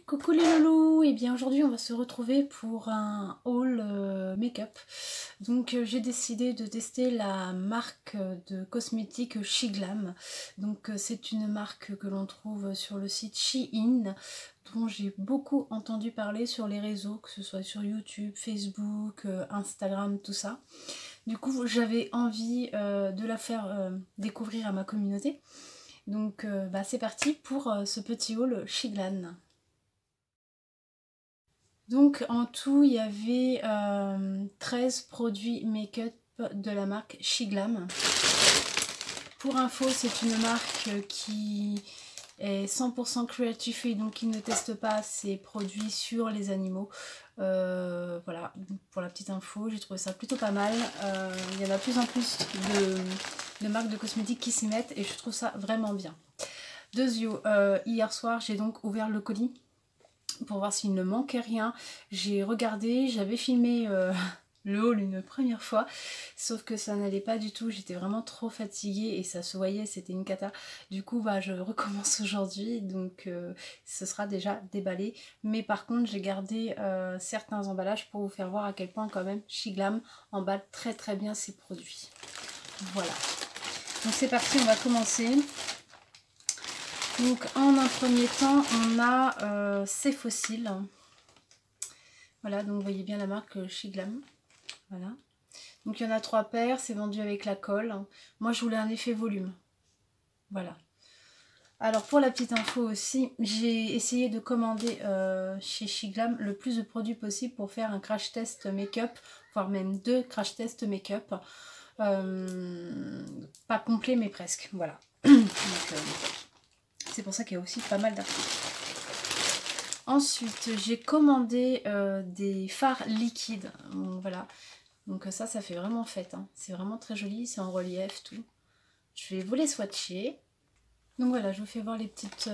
Coucou les loulous, et bien aujourd'hui on va se retrouver pour un haul make-up. Donc j'ai décidé de tester la marque de cosmétiques SheGlam. Donc c'est une marque que l'on trouve sur le site Shein, dont j'ai beaucoup entendu parler sur les réseaux, que ce soit sur YouTube, Facebook, Instagram, tout ça. Du coup j'avais envie de la faire découvrir à ma communauté. Donc c'est parti pour ce petit haul SheGlam. Donc en tout il y avait 13 produits make-up de la marque SheGlam. Pour info, c'est une marque qui est 100% cruelty free, donc qui ne teste pas ses produits sur les animaux. Voilà, pour la petite info, j'ai trouvé ça plutôt pas mal. Il y en a de plus en plus de marques de cosmétiques qui s'y mettent et je trouve ça vraiment bien. Deuxièmement, hier soir j'ai donc ouvert le colis pour voir s'il ne manquait rien. J'ai regardé, j'avais filmé le haul une première fois, sauf que ça n'allait pas du tout, j'étais vraiment trop fatiguée et ça se voyait, c'était une cata. Du coup je recommence aujourd'hui, donc ce sera déjà déballé. Mais par contre j'ai gardé certains emballages pour vous faire voir à quel point quand même SheGlam emballe très très bien ses produits. Voilà, donc c'est parti, on va commencer. Donc en un premier temps, on a ces fossiles. Voilà, donc vous voyez bien la marque SheGlam. Voilà. Donc il y en a 3 paires, c'est vendu avec la colle. Moi je voulais un effet volume. Voilà. Alors pour la petite info aussi, j'ai essayé de commander chez SheGlam le plus de produits possible pour faire un crash test make-up, voire même 2 crash test make-up. Pas complet mais presque. Voilà. C'est pour ça qu'il y a aussi pas mal d'articles. Ensuite, j'ai commandé des fards liquides. Donc, voilà. Donc ça fait vraiment fête. Hein. C'est vraiment très joli. C'est en relief, tout. Je vais vous les swatcher. Donc voilà, je vous fais voir les petites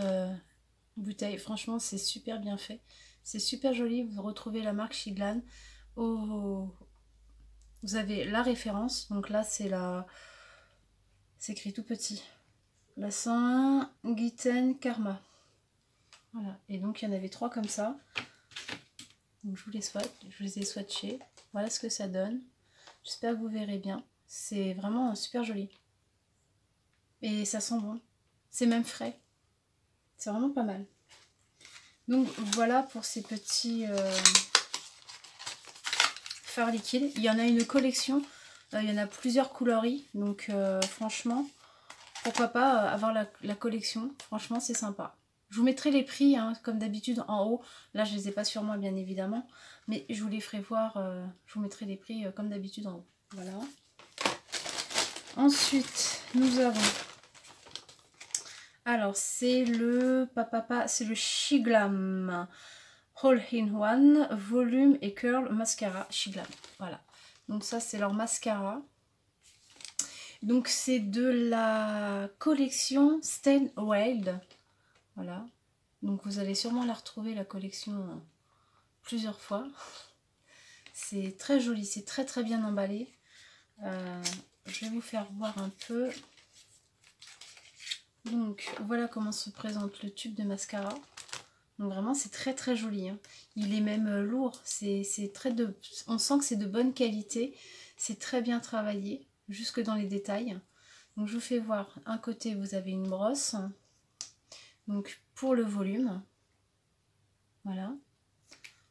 bouteilles. Franchement, c'est super bien fait. C'est super joli. Vous retrouvez la marque SheGlam. Vous avez la référence. Donc là, c'est la... C'est écrit tout petit. La 101 Gitten Karma. Voilà, et donc il y en avait 3 comme ça. Donc je vous les ai swatchés. Voilà ce que ça donne. J'espère que vous verrez bien. C'est vraiment super joli. Et ça sent bon. C'est même frais. C'est vraiment pas mal. Donc voilà pour ces petits fards liquides. Il y en a une collection. Il y en a plusieurs coloris. Donc franchement, pourquoi pas avoir la collection. Franchement, c'est sympa. Je vous mettrai les prix, hein, comme d'habitude, en haut. Là, je ne les ai pas sur moi, bien évidemment. Mais je vous les ferai voir. Je vous mettrai les prix, comme d'habitude, en haut. Voilà. Ensuite, nous avons... Alors, c'est le... c'est le SheGlam All in One Volume et Curl Mascara SheGlam. Voilà. Donc ça, c'est leur mascara. Donc, c'est de la collection Stain Wild. Voilà, donc vous allez sûrement la retrouver, la collection, plusieurs fois. C'est très joli, c'est très très bien emballé. Je vais vous faire voir un peu. Donc voilà comment se présente le tube de mascara. Donc vraiment c'est très très joli. Hein. Il est même lourd, on sent que c'est de bonne qualité. C'est très bien travaillé, jusque dans les détails. Donc je vous fais voir, un côté vous avez une brosse. Donc pour le volume, voilà.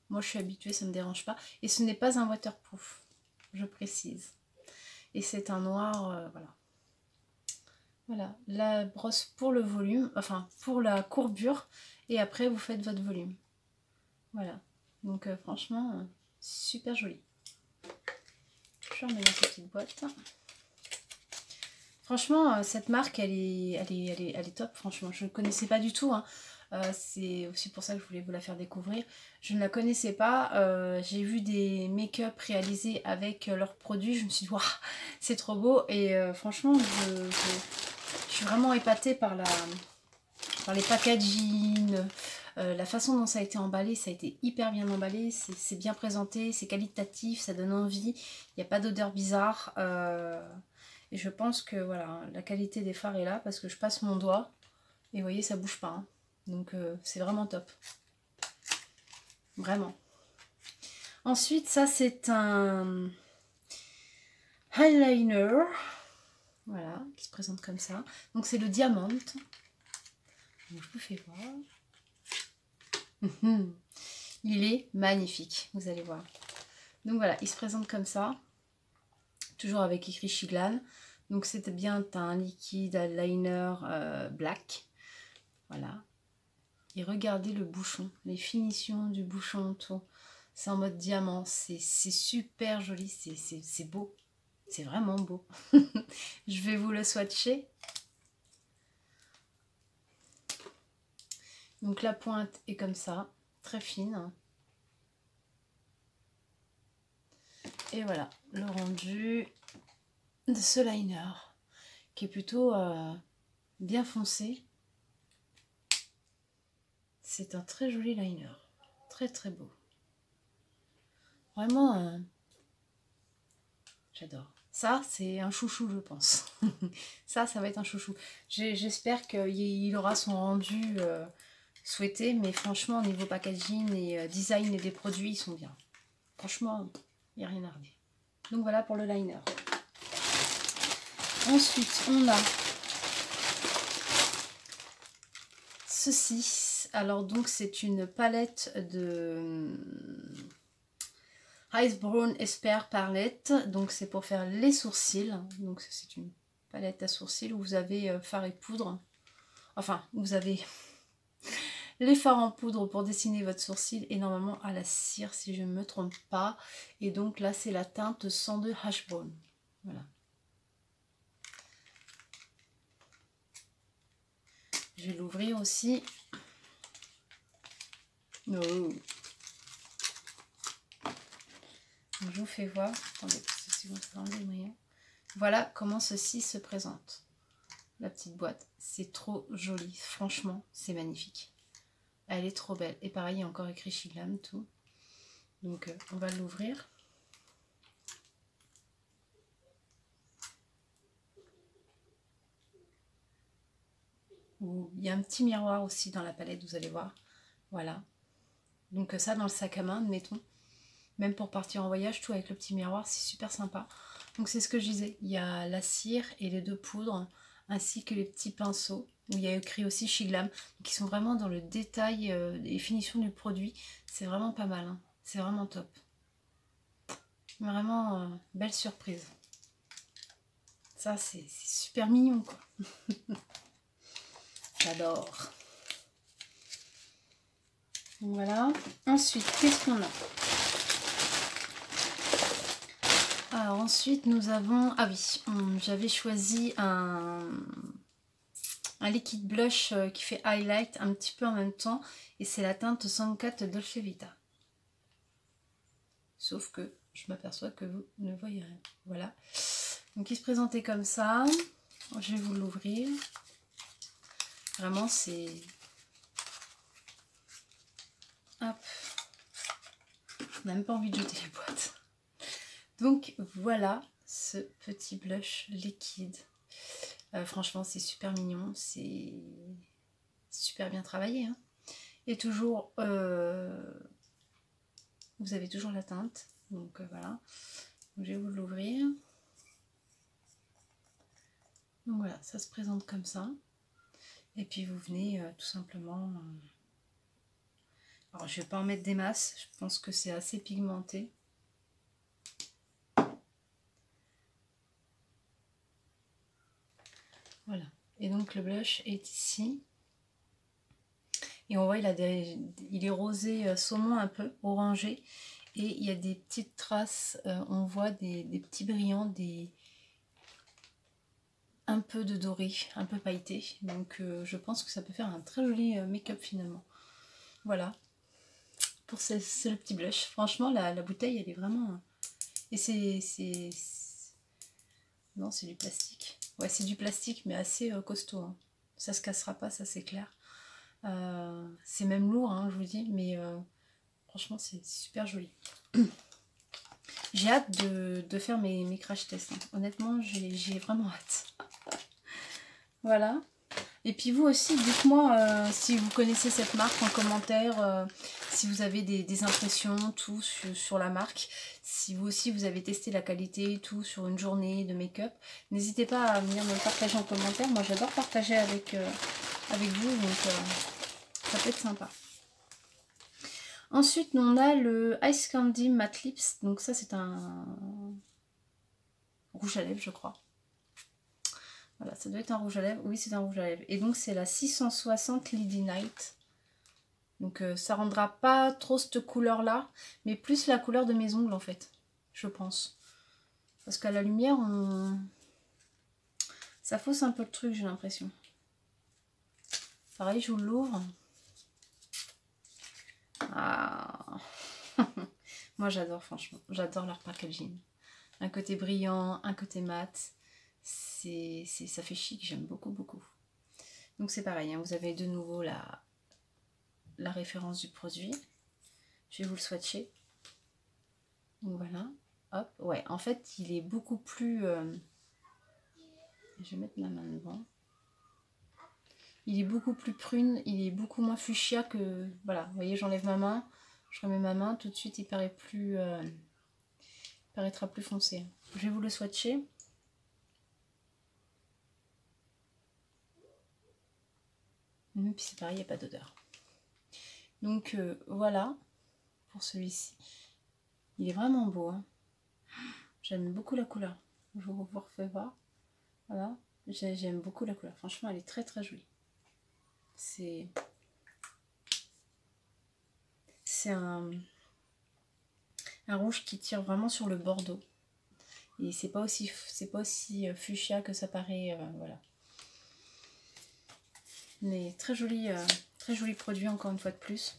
Moi je suis habituée, ça ne me dérange pas. Et ce n'est pas un waterproof, je précise. Et c'est un noir, voilà. Voilà, la brosse pour le volume, enfin pour la courbure. Et après vous faites votre volume. Voilà. Donc franchement, super joli. Je remets dans cette petite boîte. Franchement, cette marque, elle est top, franchement. Je ne connaissais pas du tout, hein. C'est aussi pour ça que je voulais vous la faire découvrir. Je ne la connaissais pas. J'ai vu des make-up réalisés avec leurs produits. Je me suis dit, waouh, c'est trop beau. Et franchement, je suis vraiment épatée par les packaging, la façon dont ça a été emballé. Ça a été hyper bien emballé. C'est bien présenté, c'est qualitatif, ça donne envie. Il n'y a pas d'odeur bizarre. Et je pense que voilà, la qualité des fards est là parce que je passe mon doigt et vous voyez, ça bouge pas. Hein. Donc c'est vraiment top. vraiment. Ensuite, ça c'est un eyeliner, voilà, qui se présente comme ça. Donc c'est le diamant. Donc, je vous fais voir. Il est magnifique, vous allez voir. Donc voilà, il se présente comme ça, toujours avec écrit Shiglan. Donc c'était bien un liquide eyeliner black, voilà. Et regardez le bouchon, les finitions du bouchon autour. C'est en mode diamant, c'est super joli, c'est beau, c'est vraiment beau. Je vais vous le swatcher. Donc la pointe est comme ça, très fine. Et voilà, le rendu de ce liner, qui est plutôt bien foncé. C'est un très joli liner, très très beau. Vraiment, j'adore. Ça, c'est un chouchou, je pense. ça va être un chouchou. J'espère qu'il aura son rendu souhaité, mais franchement, au niveau packaging et design et des produits, ils sont bien. Franchement, il n'y a rien à redire. Donc voilà pour le liner. Ensuite, on a ceci. Alors donc, c'est une palette de Ice Brown Esper Palette. Donc c'est pour faire les sourcils. Donc c'est une palette à sourcils où vous avez fard et poudre. Enfin, vous avez les fards en poudre pour dessiner votre sourcil et normalement à la cire si je ne me trompe pas. Et donc là c'est la teinte 102 Hash Brown. Voilà. Je vais l'ouvrir aussi. Oh. Donc, je vous fais voir. Attendez, parce que voilà comment ceci se présente. La petite boîte. C'est trop joli. Franchement, c'est magnifique. Elle est trop belle. Et pareil, il y a encore écrit Shiglam, tout. Donc, on va l'ouvrir. Il y a un petit miroir aussi dans la palette, vous allez voir. Voilà. Donc ça, dans le sac à main, admettons. Même pour partir en voyage, tout avec le petit miroir, c'est super sympa. Donc c'est ce que je disais. Il y a la cire et les deux poudres, ainsi que les petits pinceaux, où il y a écrit aussi Shiglam. Donc ils sont vraiment dans le détail et finition du produit. C'est vraiment pas mal. Hein. C'est vraiment top. Vraiment belle surprise. Ça, c'est super mignon, quoi. J'adore. Voilà. Ensuite, qu'est-ce qu'on a? Alors ensuite, nous avons... Ah oui, j'avais choisi un liquide blush qui fait highlight un petit peu en même temps. Et c'est la teinte 104 Dolce Vita. Sauf que je m'aperçois que vous ne voyez rien. Voilà. Donc il se présentait comme ça. Je vais vous l'ouvrir. Vraiment, c'est... Hop. On n'a même pas envie de jeter les boîtes. Donc voilà ce petit blush liquide. Franchement, c'est super mignon. C'est super bien travaillé. Hein. Et toujours, vous avez toujours la teinte. Donc voilà. Donc, je vais vous l'ouvrir. Donc voilà, ça se présente comme ça. Et puis vous venez tout simplement... Alors je vais pas en mettre des masses. Je pense que c'est assez pigmenté. Voilà. Et donc le blush est ici. Et on voit il est rosé saumon un peu, orangé. Et il y a des petites traces, on voit des petits brillants, un peu de doré, un peu pailleté. Donc je pense que ça peut faire un très joli make-up finalement. Voilà. Pour ce le petit blush. Franchement, la bouteille, elle est vraiment... Et c'est... Non, c'est du plastique. Ouais, c'est du plastique, mais assez costaud. Hein. Ça se cassera pas, ça c'est clair. C'est même lourd, hein, je vous dis, mais franchement, c'est super joli. J'ai hâte de faire mes crash tests. Hein. Honnêtement, j'ai vraiment hâte. Voilà. Et puis vous aussi, dites-moi si vous connaissez cette marque en commentaire, si vous avez des impressions, tout sur la marque. Si vous aussi vous avez testé la qualité, tout sur une journée de make-up. N'hésitez pas à venir me le partager en commentaire. Moi j'adore partager avec vous, donc ça peut être sympa. Ensuite, on a le Ice Candy Matte Lips. Donc ça c'est un rouge à lèvres je crois. Voilà, ça doit être un rouge à lèvres. Oui, c'est un rouge à lèvres. Et donc, c'est la 660 Lady Night. Donc, ça rendra pas trop cette couleur-là, mais plus la couleur de mes ongles, en fait. Je pense. Parce qu'à la lumière, ça fausse un peu le truc, j'ai l'impression. Pareil, je vous l'ouvre. Ah. Moi, j'adore, franchement. J'adore leur packaging. Un côté brillant, un côté mat. Ça fait chic, j'aime beaucoup, beaucoup. Donc c'est pareil, hein, vous avez de nouveau la référence du produit. Je vais vous le swatcher. Donc voilà, hop, ouais, en fait il est beaucoup plus... je vais mettre ma main devant. Il est beaucoup plus prune, il est beaucoup moins fuchsia que... Voilà, vous voyez, j'enlève ma main, je remets ma main, tout de suite il paraît plus... il paraîtra plus foncé. Je vais vous le swatcher. Puis c'est pareil, il n'y a pas d'odeur. Donc voilà pour celui-ci. Il est vraiment beau. Hein. J'aime beaucoup la couleur. Je vous refais voir. Voilà. J'aime beaucoup la couleur. Franchement, elle est très très jolie. C'est un rouge qui tire vraiment sur le bordeaux. Et c'est pas aussi fuchsia que ça paraît. Voilà. Mais très joli produit encore une fois de plus.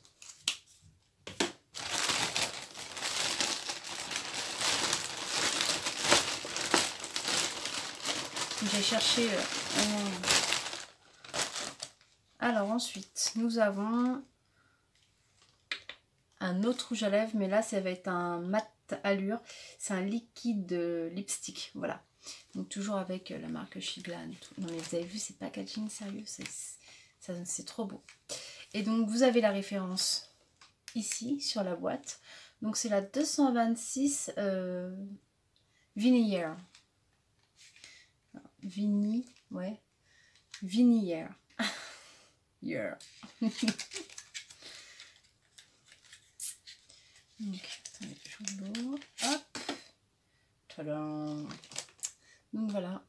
J'ai cherché... Alors ensuite, nous avons un autre rouge à lèvres, mais là ça va être un mat allure. C'est un liquide lipstick, voilà. Donc toujours avec la marque Shiglan. Non mais vous avez vu ces packaging sérieux, c'est trop beau. Et donc vous avez la référence ici sur la boîte. Donc c'est la 226 Vinière. Ouais. Vinière. Yeah. Donc, attendez, je l'ouvre. Hop. Tadam. Donc voilà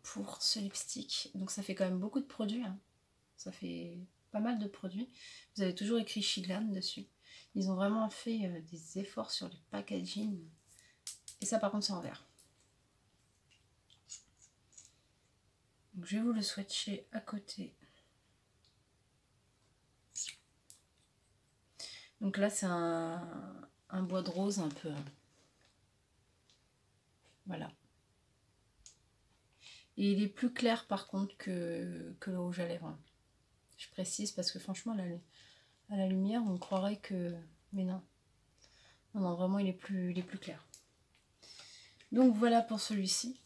pour ce lipstick. Donc ça fait quand même beaucoup de produits. Hein. Ça fait pas mal de produits. Vous avez toujours écrit Shiglan dessus. Ils ont vraiment fait des efforts sur le packaging. Et ça par contre c'est en vert. Donc, je vais vous le swatcher à côté. Donc là c'est un bois de rose un peu. Voilà. Et il est plus clair par contre que le rouge à lèvres. Je précise parce que franchement à la lumière on croirait que... Mais non. Non, vraiment il est plus clair. Donc voilà pour celui-ci.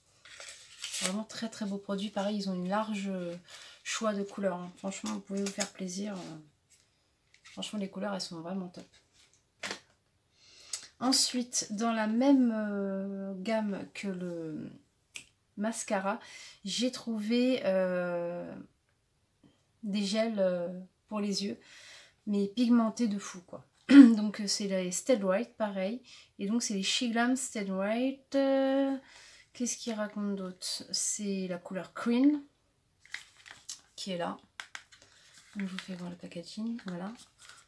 Vraiment très très beau produit. Pareil, ils ont une large choix de couleurs. Hein. Franchement, vous pouvez vous faire plaisir. Franchement, les couleurs, elles sont vraiment top. Ensuite, dans la même gamme que le mascara, j'ai trouvé des gels pour les yeux, mais pigmentés de fou, quoi. Donc, c'est les Stead White, pareil. Et donc, c'est les Shiglam Stead White. Qu'est-ce qu'il raconte d'autre? C'est la couleur Cream qui est là. Donc, je vous fais voir le packaging. Voilà.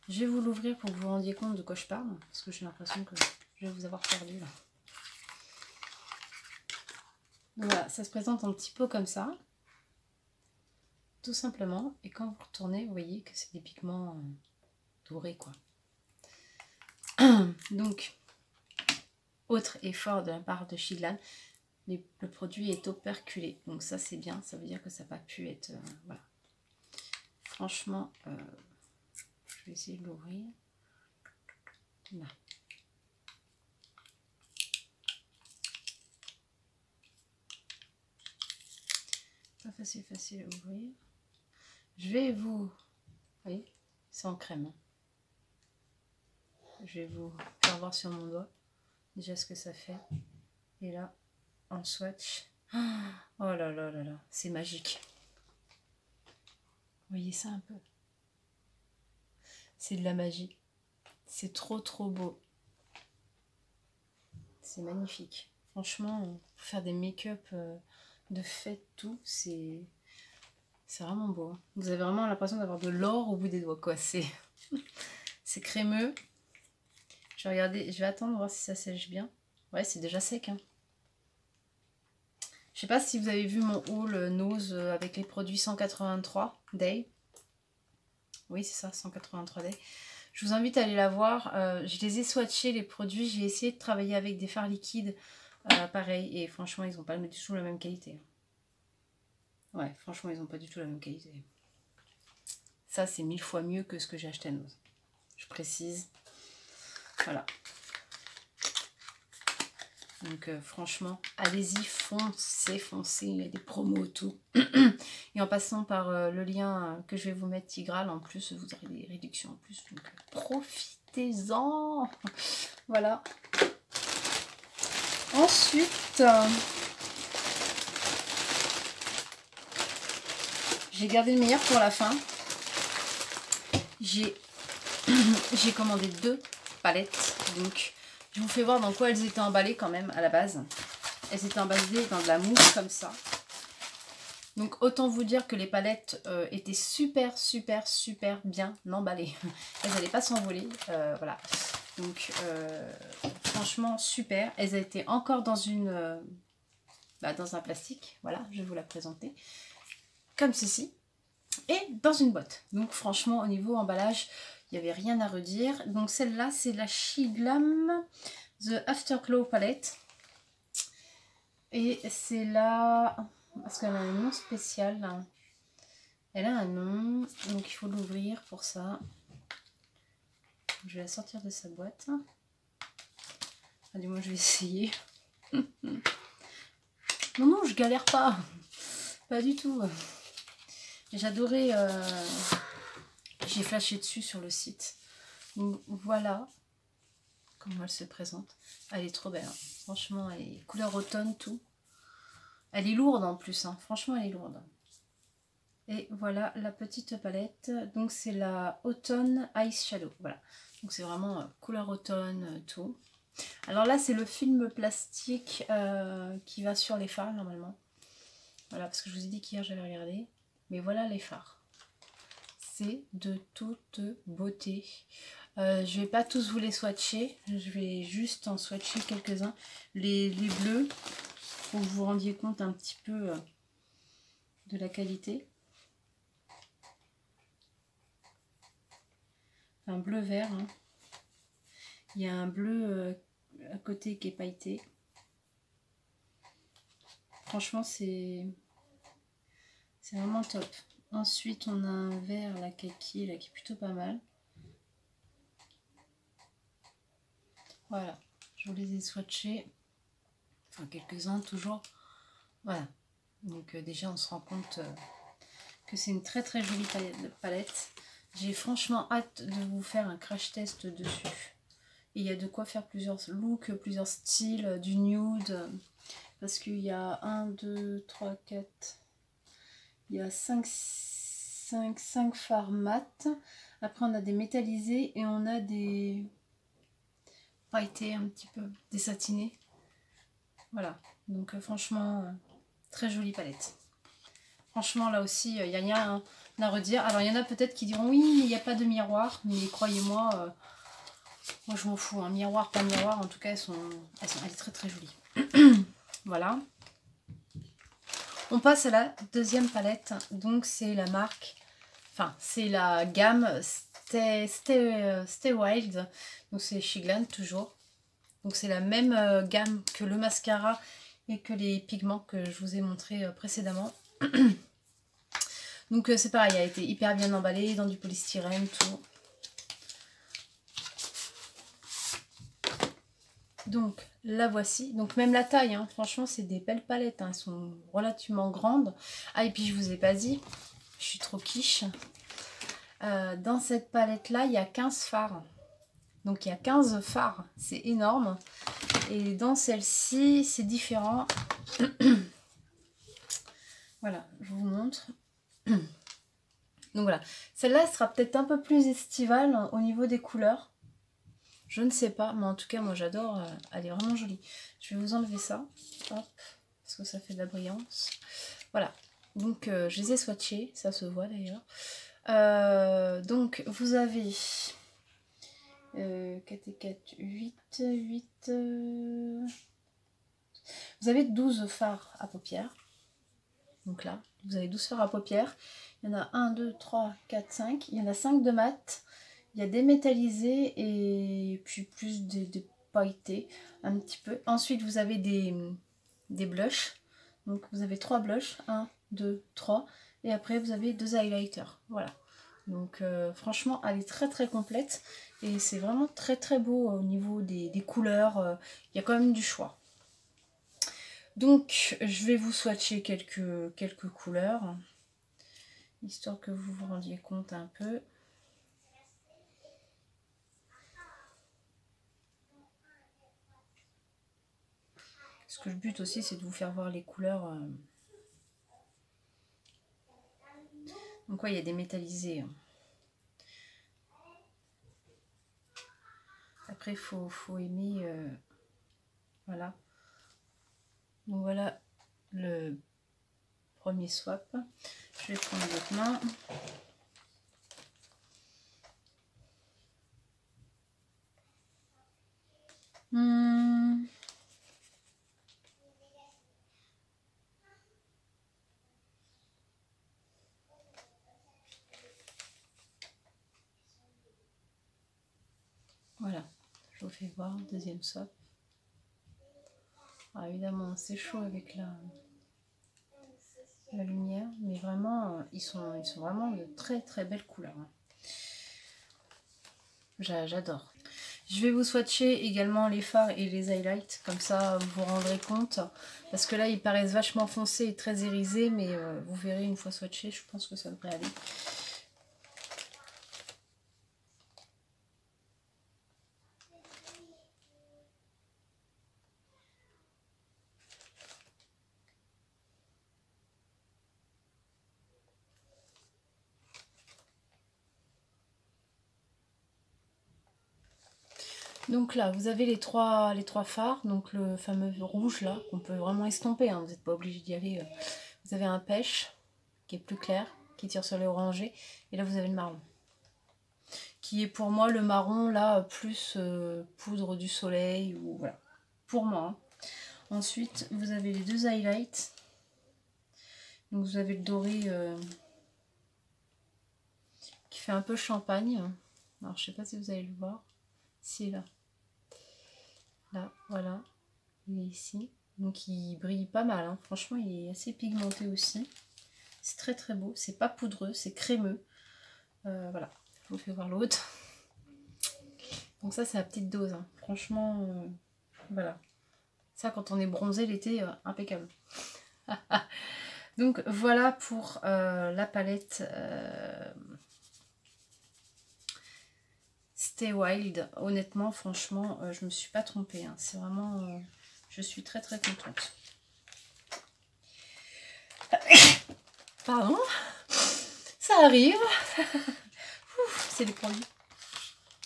Je vais vous l'ouvrir pour que vous vous rendiez compte de quoi je parle. Parce que j'ai l'impression que je vais vous avoir perdu là. Donc voilà, ça se présente un petit peu comme ça. Tout simplement. Et quand vous retournez, vous voyez que c'est des pigments dorés, quoi. Donc, autre effort de la part de Shiglan. Le produit est operculé, donc ça c'est bien, ça veut dire que ça n'a pas pu être... voilà. Franchement, je vais essayer de l'ouvrir. Là. Pas facile à ouvrir. Je vais vous... Vous voyez, c'est en crème. Je vais vous faire voir sur mon doigt déjà ce que ça fait. Et là, en swatch. Oh là là là là, c'est magique. Vous voyez ça un peu? C'est de la magie. C'est trop trop beau. C'est magnifique. Franchement, pour faire des make-up de fête, tout, c'est vraiment beau. Hein. Vous avez vraiment l'impression d'avoir de l'or au bout des doigts, quoi. C'est crémeux. Je vais regarder, je vais attendre voir si ça sèche bien. Ouais, c'est déjà sec. Hein. Je sais pas si vous avez vu mon haul Nose avec les produits 183 Day. Oui, c'est ça, 183 Day. Je vous invite à aller la voir. Je les ai swatchés, les produits. J'ai essayé de travailler avec des fards liquides. Pareil. Et franchement, ils n'ont pas du tout la même qualité. Ouais, franchement, ils n'ont pas du tout la même qualité. Ça, c'est 1000 fois mieux que ce que j'ai acheté à Nose. Je précise. Voilà. Donc franchement, allez-y, foncez, foncez, il y a des promos, tout. Et en passant par le lien que je vais vous mettre Tigral, en plus, vous aurez des réductions en plus. Donc profitez-en. Voilà. Ensuite, j'ai gardé le meilleur pour la fin. J'ai commandé 2 palettes, donc... Je vous fais voir dans quoi elles étaient emballées quand même à la base. Elles étaient emballées dans de la mousse comme ça. Donc autant vous dire que les palettes étaient super bien emballées. Elles n'allaient pas s'envoler. Voilà. Donc franchement super. Elles étaient encore dans dans un plastique. Voilà, je vais vous la présenter. Comme ceci. Et dans une boîte. Donc franchement au niveau emballage... Il n'y avait rien à redire. Donc celle-là, c'est la Shiglam The Afterglow Palette. Et c'est là... Parce qu'elle a un nom spécial. Là. Elle a un nom. Donc il faut l'ouvrir pour ça. Je vais la sortir de sa boîte. Enfin, du moins, je vais essayer. Non, je galère pas. Pas du tout. J'adorais... J'ai flashé dessus sur le site. Donc voilà comment elle se présente. Elle est trop belle. Hein. Franchement, elle est couleur automne, tout. Elle est lourde en plus. Hein. Franchement, elle est lourde. Et voilà la petite palette. Donc c'est la Autumn Ice Shadow. Voilà. Donc c'est vraiment couleur automne, tout. Alors là, c'est le film plastique qui va sur les fards normalement. Voilà, parce que je vous ai dit qu'hier j'avais regardé. Mais voilà les fards. C'est de toute beauté. Je vais pas tous vous les swatcher. Je vais juste en swatcher quelques-uns. Les bleus, pour que vous vous rendiez compte un petit peu de la qualité. Un bleu vert. Hein. Il y a un bleu à côté qui est pailleté. Franchement, c'est vraiment top. Ensuite, on a un vert là, kaki là, qui est plutôt pas mal. Voilà, je vous les ai swatchés. Enfin, quelques-uns toujours. Voilà. Donc déjà, on se rend compte que c'est une très jolie palette. J'ai franchement hâte de vous faire un crash test dessus. Et il y a de quoi faire plusieurs looks, plusieurs styles, du nude. Parce qu'il y a 1, 2, 3, 4... Il y a 5 fards mat. Après, on a des métallisés et on a des pailletés un petit peu, des satinés. Voilà. Donc, franchement, très jolie palette. Franchement, là aussi, il y a rien à redire. Alors, il y en a peut-être qui diront oui, mais il n'y a pas de miroir. Mais croyez-moi, moi je m'en fous. Hein. Miroir, pas miroir. En tout cas, elle est très jolie. Voilà. On passe à la deuxième palette, donc c'est la marque, enfin c'est la gamme Stay Wild, donc c'est Shiglam toujours. Donc c'est la même gamme que le mascara et que les pigments que je vous ai montré précédemment. Donc c'est pareil, elle a été hyper bien emballée dans du polystyrène, tout. Donc la voici, donc même la taille, hein, franchement c'est des belles palettes, hein, elles sont relativement grandes. Ah et puis je vous ai pas dit, je suis trop quiche. Dans cette palette là il y a 15 fards. Donc il y a 15 fards, c'est énorme. Et dans celle-ci c'est différent. Voilà, je vous montre. Donc voilà, celle-là sera peut-être un peu plus estivale au niveau des couleurs. Je ne sais pas, mais en tout cas moi j'adore, elle est vraiment jolie. Je vais vous enlever ça, hop, parce que ça fait de la brillance. Voilà, donc je les ai swatchés, ça se voit d'ailleurs. Donc vous avez 4 et 4, 8, vous avez 12 fards à paupières. Donc là, vous avez 12 fards à paupières. Il y en a 1, 2, 3, 4, 5. Il y en a 5 de mat. Il y a des métallisés et puis plus des pailletés un petit peu. Ensuite, vous avez des blushs. Donc vous avez 3 blushs. 1, 2, 3. Et après, vous avez 2 highlighters. Voilà. Donc franchement, elle est très très complète. Et c'est vraiment très très beau au niveau des couleurs. Il y a quand même du choix. Donc, je vais vous swatcher quelques couleurs, histoire que vous vous rendiez compte un peu. Parce que le but aussi, c'est de vous faire voir les couleurs. Donc, ouais, il y a des métallisés. Après, il faut aimer. Voilà. Donc, voilà le premier swap. Je vais prendre l'autre main. Voilà, je vous fais voir, deuxième swap. Alors évidemment, c'est chaud avec la lumière, mais vraiment, ils sont vraiment de très très belles couleurs. J'adore. Je vais vous swatcher également les fards et les highlights, comme ça vous vous rendrez compte. Parce que là, ils paraissent vachement foncés et très irisés, mais vous verrez une fois swatché, je pense que ça devrait aller. Donc là, vous avez les trois fards, donc le fameux rouge là, qu'on peut vraiment estomper, hein, vous n'êtes pas obligé d'y aller. Vous avez un pêche, qui est plus clair, qui tire sur les orangés, et là vous avez le marron. Qui est pour moi le marron là, plus poudre du soleil, ou voilà, pour moi. Hein. Ensuite, vous avez les deux highlights. Donc vous avez le doré qui fait un peu champagne. Alors je sais pas si vous allez le voir. Si là. Là, voilà. Il est ici. Donc il brille pas mal. Hein. Franchement, il est assez pigmenté aussi. C'est très très beau. C'est pas poudreux, c'est crémeux. Voilà. Je vous fais voir l'autre. Donc ça, c'est la petite dose. Hein. Franchement, voilà. Ça, quand on est bronzé l'été, impeccable. Donc voilà pour la palette Stay Wild. Honnêtement, franchement, je me suis pas trompée. Hein. C'est vraiment... je suis très très contente. Pardon. Ça arrive. C'est les produits.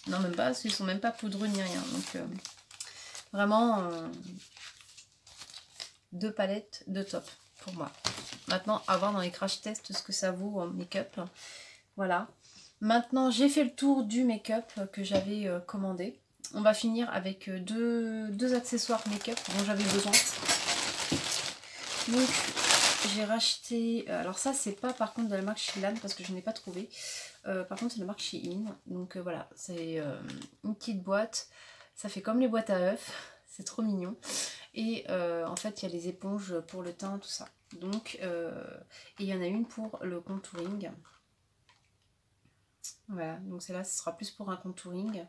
Non, même pas, parce qu'ils sont même pas poudreux ni rien. Donc vraiment, deux palettes de top pour moi. Maintenant, à voir dans les crash tests ce que ça vaut en make-up. Voilà. Maintenant, j'ai fait le tour du make-up que j'avais commandé. On va finir avec deux accessoires make-up dont j'avais besoin. Donc, j'ai racheté... alors ça, c'est pas par contre de la marque Shein parce que je n'ai pas trouvé. Par contre, c'est de la marque Shein. Donc voilà, c'est une petite boîte. Ça fait comme les boîtes à œufs. C'est trop mignon. Et en fait, il y a les éponges pour le teint, tout ça. Donc, et il y en a une pour le contouring. Voilà, donc celle-là, ce sera plus pour un contouring.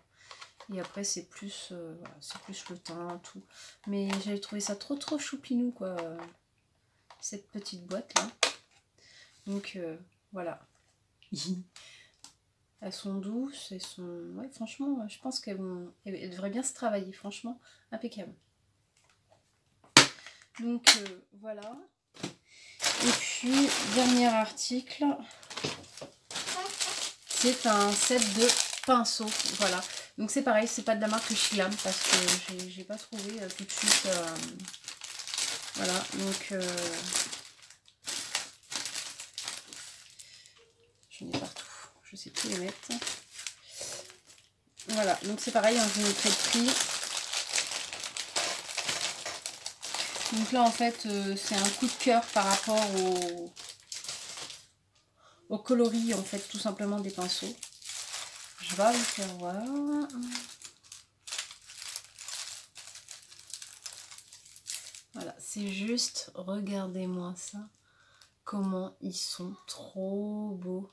Et après, c'est plus, voilà, plus le teint, tout. Mais j'avais trouvé ça trop choupinou, quoi. Cette petite boîte-là. Donc, voilà. Elles sont douces, elles sont... Ouais, franchement, je pense qu'elles devraient bien se travailler, franchement, impeccable. Donc, voilà. Et puis, dernier article, c'est un set de pinceaux, voilà. Donc c'est pareil, c'est pas de la marque Shiglam, parce que j'ai pas trouvé tout de suite. Voilà, donc... j'en ai partout. Je sais plus les mettre. Voilà, donc c'est pareil, hein, je mettrai le prix. Donc là en fait c'est un coup de cœur par rapport au coloris en fait tout simplement des pinceaux. Je vais vous faire voir. Voilà, c'est juste, regardez-moi ça. Comment ils sont trop beaux.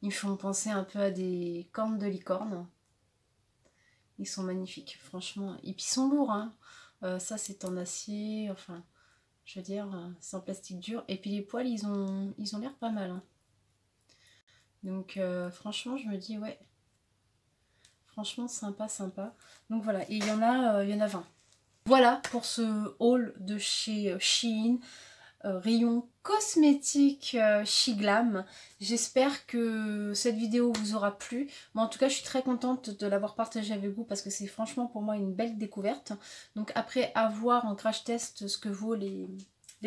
Ils me font penser un peu à des cornes de licorne. Ils sont magnifiques, franchement. Et puis ils sont lourds, hein. Ça c'est en acier, enfin, je veux dire, c'est en plastique dur. Et puis les poils, ils ont l'air pas mal. Hein. Donc franchement, je me dis, ouais, franchement, sympa, sympa. Donc voilà, et il y en a 20. Voilà pour ce haul de chez Shein. Rayon cosmétique Shiglam. J'espère que cette vidéo vous aura plu. Mais en tout cas, je suis très contente de l'avoir partagée avec vous parce que c'est franchement pour moi une belle découverte. Donc après avoir en crash test ce que vaut les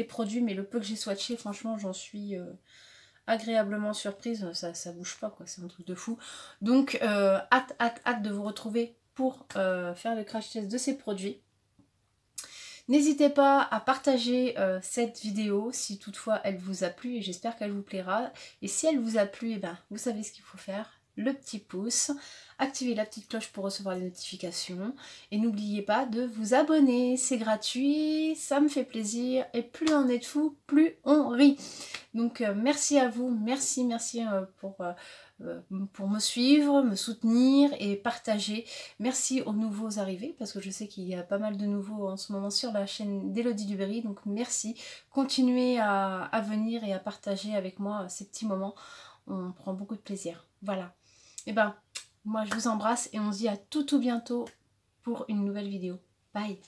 produits, mais le peu que j'ai swatché, franchement, j'en suis agréablement surprise. Ça bouge pas, quoi. C'est un truc de fou. Donc, hâte de vous retrouver pour faire le crash test de ces produits. N'hésitez pas à partager cette vidéo si toutefois elle vous a plu et j'espère qu'elle vous plaira. Et si elle vous a plu, eh ben, vous savez ce qu'il faut faire. Le petit pouce, activez la petite cloche pour recevoir les notifications et n'oubliez pas de vous abonner, c'est gratuit, ça me fait plaisir et plus on est de fous, plus on rit. Donc merci à vous, merci pour me suivre, me soutenir et partager. Merci aux nouveaux arrivés parce que je sais qu'il y a pas mal de nouveaux en ce moment sur la chaîne d'Elodie Duberry, donc merci. Continuez à venir et à partager avec moi ces petits moments, on prend beaucoup de plaisir. Voilà. Et ben, moi je vous embrasse et on se dit à tout bientôt pour une nouvelle vidéo. Bye!